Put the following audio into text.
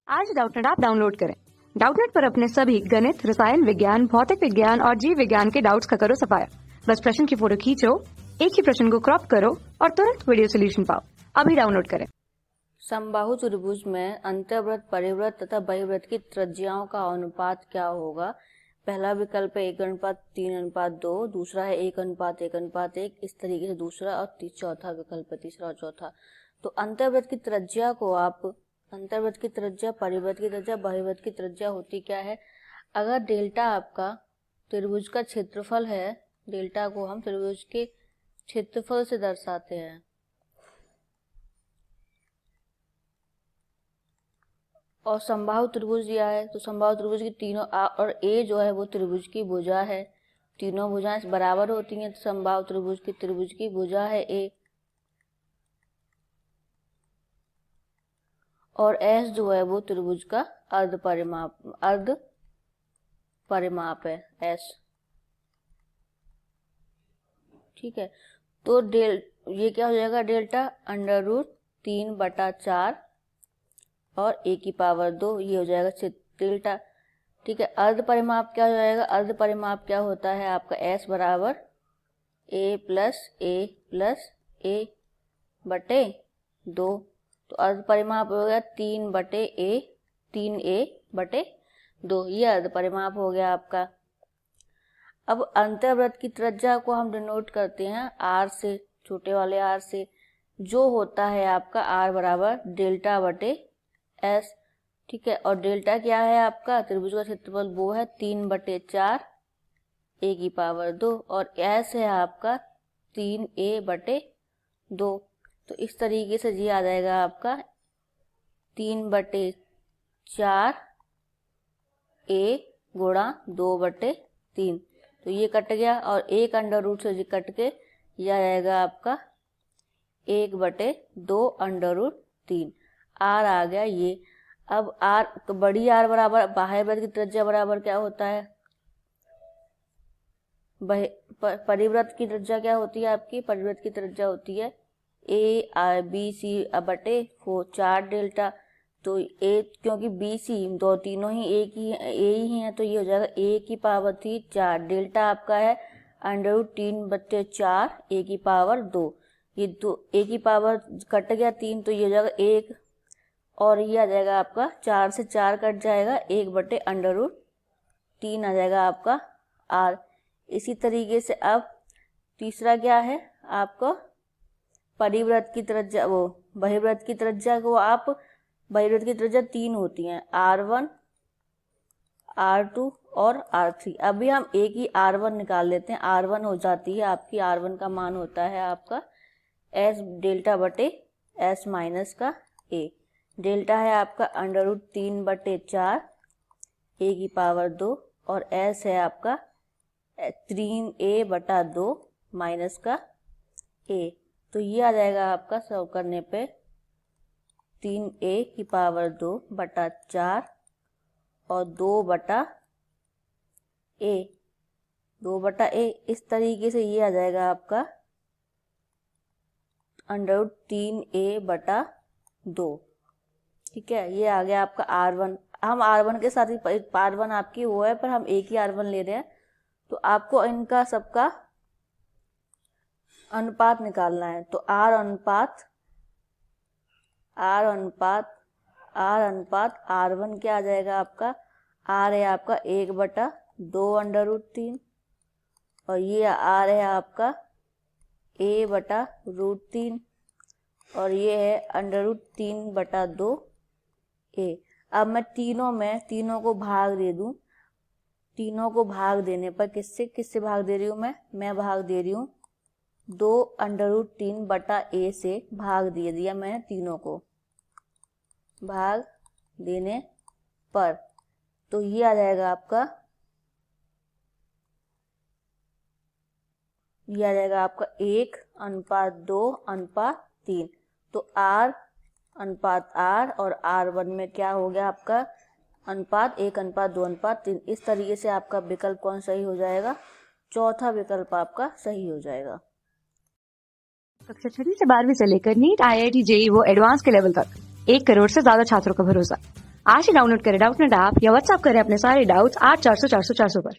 आज Doubtnut app download करें। Doubtnut पर अपने सभी गणित, रसायन विज्ञान, भौतिक विज्ञान और जीव विज्ञान के डाउट्स का करो सफाया। बस प्रश्न की फोटो खींचो, एक ही प्रश्न को क्रॉप करो और तुरंत वीडियो सोल्यूशन पाओ। अभी डाउनलोड करें। समबाहु त्रिभुज में अंतर्वृत्त, परिवृत्त तथा बहिर्वृत्त की त्रिज्याओं का अनुपात क्या होगा? पहला विकल्प है 1:3:2, दूसरा है 1:1:1, इस तरीके से दूसरा और चौथा विकल्प है तीसरा और चौथा। तो अंतर्वृत्त की त्रिज्या को आप अंतर्वृत्त की त्रिज्या, परिवृत्त की त्रिज्या, बहिर्वृत्त की त्रिज्या होती क्या है? अगर डेल्टा आपका त्रिभुज का क्षेत्रफल है, डेल्टा को हम त्रिभुज के क्षेत्रफल से दर्शाते हैं। और समबाहु त्रिभुज दिया है तो समबाहु त्रिभुज की तीनों और ए जो है वो त्रिभुज की भुजा है। तीनों भुजाएं बराबर होती हैं तो समबाहु त्रिभुज की भुजा है ए। और एस जो है वो त्रिभुज का अर्ध परिमाप है एस। ठीक है, तो ये क्या हो जाएगा? डेल्टा √3/4 और a की पावर 2, ये हो जाएगा डेल्टा। ठीक है, अर्ध परिमाप क्या हो जाएगा? अर्ध परिमाप क्या होता है आपका? s बराबर a+a+a/2। तो अर्ध परिमाप हो गया 3a/2, ये अर्ध परिमाप हो गया आपका। अब अंतर्वृत्त की त्रिज्या को हम डिनोट करते हैं r से, छोटे वाले r से, जो होता है आपका r बराबर डेल्टा/s। ठीक है, और डेल्टा क्या है आपका? त्रिभुज का क्षेत्रफल वो है 3/4 a की पावर 2 और s है आपका 3a/2। तो इस तरीके से ये आ जाएगा आपका 3/4 a गुणा 2/3। तो ये कट गया और एक अंडर रूट से ये कट के ये आ जाएगा आपका 1/2√3। r आ गया ये। अब r तो बड़ी r बराबर बाह्यवृत्त की त्रिज्या बराबर क्या होता है? परिवृत्त की त्रिज्या क्या होती है आपकी? परिवृत्त की त्रिज्या होती है a/bc/4 डेल्टा। तो a क्योंकि bc तीनों ही a ही है तो ये हो जाएगा a की पावर 4। डेल्टा आपका है √3/4 a की पावर 2। ये दो a की पावर कट गया 3 तो ये हो जाएगा 1 और ये आ जाएगा आपका 4 से 4 कट जाएगा 1/√3 आ जाएगा आपका r। इसी तरीके से अब तीसरा क्या है आपका? परिवृत्त की त्रिज्या, वो बहिर्वृत्त की त्रिज्या को आप बहिर्वृत्त की त्रिज्या 3 होती हैं, r1, r2 और r3। अभी हम a की r1 निकाल लेते हैं। r1 हो जाती है आपकी, r1 का मान होता है आपका s डेल्टा/s माइनस का a। डेल्टा है आपका √3/4 a की पावर 2 और s है आपका 3a/2 माइनस का a। तो ये आ जाएगा आपका सॉल्व करने पे 3a की पावर 2/4 और 2/a। इस तरीके से ये आ जाएगा आपका √3a/2। ठीक है, ये आ गया आपका r1। हम r1 के साथ ही r1 आपकी वो है पर हम a की r1 ले रहे हैं तो आपको इनका सबका अनुपात निकालना है। तो r अनुपात r1 क्या आ जाएगा आपका? r है आपका 1/2√3 और ये r है आपका a/√3 और ये है √3/2a। अब मैं तीनों को भाग दे दूं। तीनों को भाग देने पर किससे भाग दे रही हूँ मैं भाग दे रही हूँ 2√3/a से भाग दिया मैंने तीनों को भाग देने पर। तो ये आ जाएगा आपका 1:2:3। तो r अनुपात r और r1 में क्या हो गया आपका अनुपात? 1:2:3। इस तरीके से आपका विकल्प कौन सही हो जाएगा? चौथा विकल्प आपका सही हो जाएगा। कक्षा 6 से 12वीं से लेकर नीट, IIT, JEE वो एडवांस के लेवल तक 1 करोड़ से ज्यादा छात्रों का भरोसा। आज ही डाउनलोड करें डाउटनेट ऐप या व्हाट्सएप करें अपने सारे डाउट्स 8400 400 400 पर।